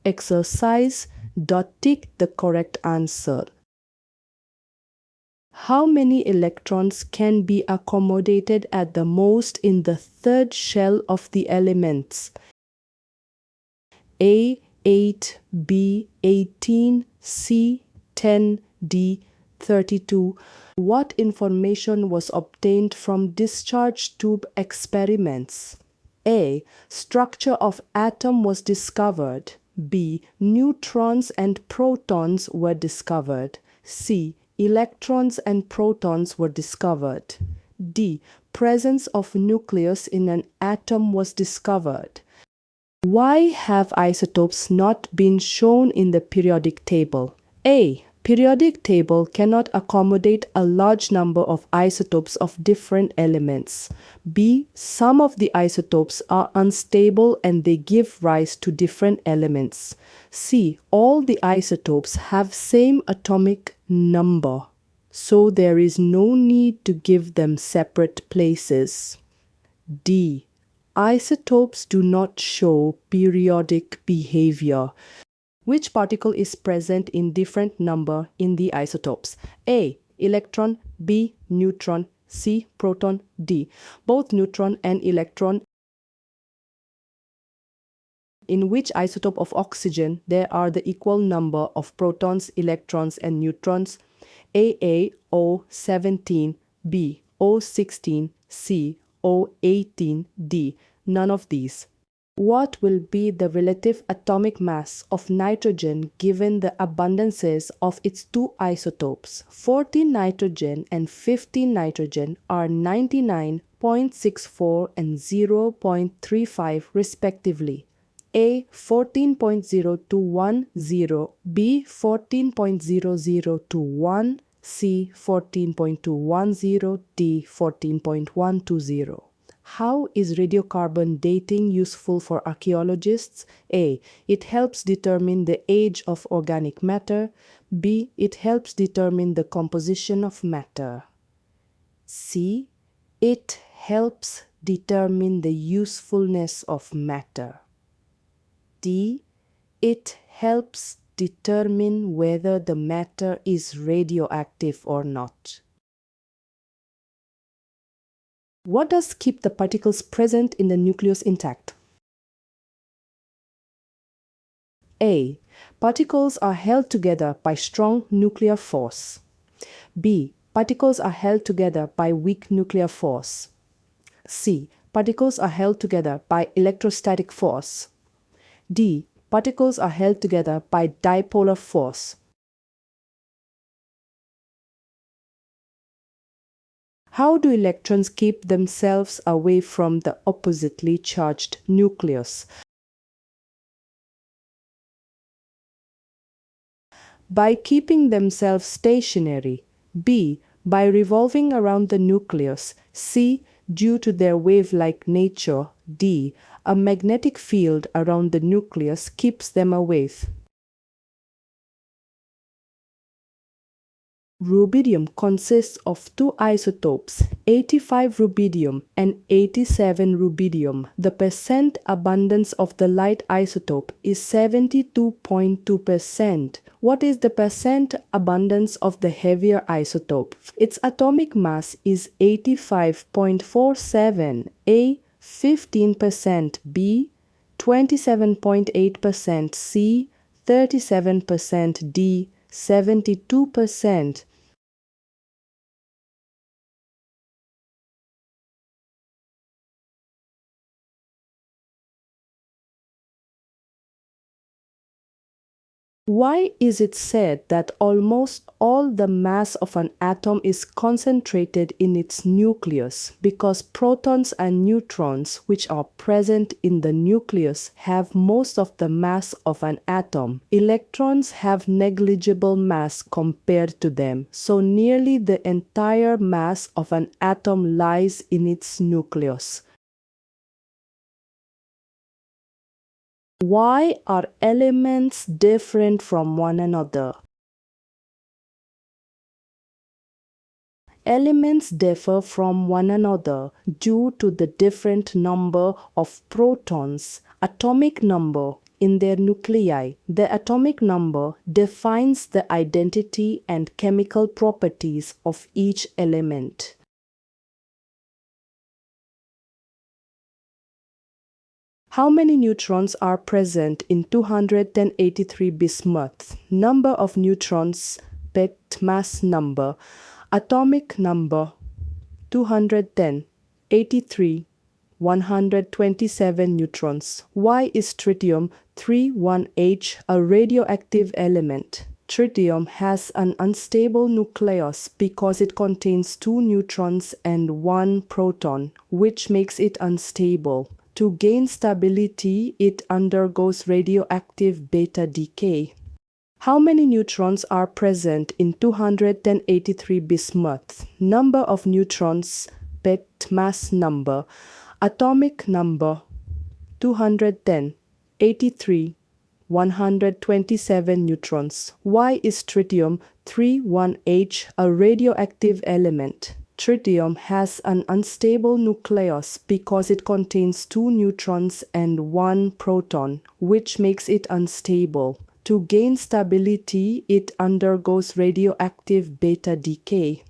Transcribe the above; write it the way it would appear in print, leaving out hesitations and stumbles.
exercise. Tick the correct answer. How many electrons can be accommodated at the most in the third shell of the elements? A. 8, B. 18, C. 10, D. 32. What information was obtained from discharge tube experiments? A. Structure of atom was discovered. B. Neutrons and protons were discovered. C. Electrons and protons were discovered. D. Presence of nucleus in an atom was discovered. Why have isotopes not been shown in the periodic table? A. Periodic table cannot accommodate a large number of isotopes of different elements. B. Some of the isotopes are unstable and they give rise to different elements. C. All the isotopes have same atomic number, so there is no need to give them separate places. D. Isotopes do not show periodic behavior. Which particle is present in different number in the isotopes? A. Electron. B. Neutron. C. Proton. D. Both neutron and electron. In which isotope of oxygen there are the equal number of protons, electrons, and neutrons? A. O17. B. O16. C. O18. D. None of these. What will be the relative atomic mass of nitrogen given the abundances of its two isotopes? 14 nitrogen and 15 nitrogen are 99.64 and 0.35 respectively. A. 14.0210, B. 14.0021, C. 14.210, D. 14.120. How is radiocarbon dating useful for archaeologists? A. It helps determine the age of organic matter. B. It helps determine the composition of matter. C. It helps determine the usefulness of matter. D. It helps determine whether the matter is radioactive or not. What does keep the particles present in the nucleus intact? A. Particles are held together by strong nuclear force. B. Particles are held together by weak nuclear force. C. Particles are held together by electrostatic force. D. Particles are held together by dipolar force. How do electrons keep themselves away from the oppositely charged nucleus? By keeping themselves stationary. B. By revolving around the nucleus. C. Due to their wave-like nature. D. A magnetic field around the nucleus keeps them away. Rubidium consists of two isotopes, 85 rubidium and 87 rubidium. The percent abundance of the light isotope is 72.2%. What is the percent abundance of the heavier isotope? Its atomic mass is 85.47. A. 15%. B. 27.8%. C. 37%. D. 72%. Why is it said that almost all the mass of an atom is concentrated in its nucleus? Because protons and neutrons, which are present in the nucleus, have most of the mass of an atom. Electrons have negligible mass compared to them, so nearly the entire mass of an atom lies in its nucleus. Why are elements different from one another? Elements differ from one another due to the different number of protons, atomic number, in their nuclei. The atomic number defines the identity and chemical properties of each element. How many neutrons are present in 283 bismuth? Number of neutrons, bit mass number, atomic number 210, 83, 127 neutrons. Why is tritium 31H a radioactive element? Tritium has an unstable nucleus because it contains 2 neutrons and 1 proton, which makes it unstable. To gain stability, it undergoes radioactive beta decay. How many neutrons are present in 283 bismuth? Number of neutrons, bit mass number, atomic number 210, 83, 127 neutrons. Why is tritium 31H a radioactive element? Tritium has an unstable nucleus because it contains 2 neutrons and 1 proton, which makes it unstable. To gain stability, it undergoes radioactive beta decay.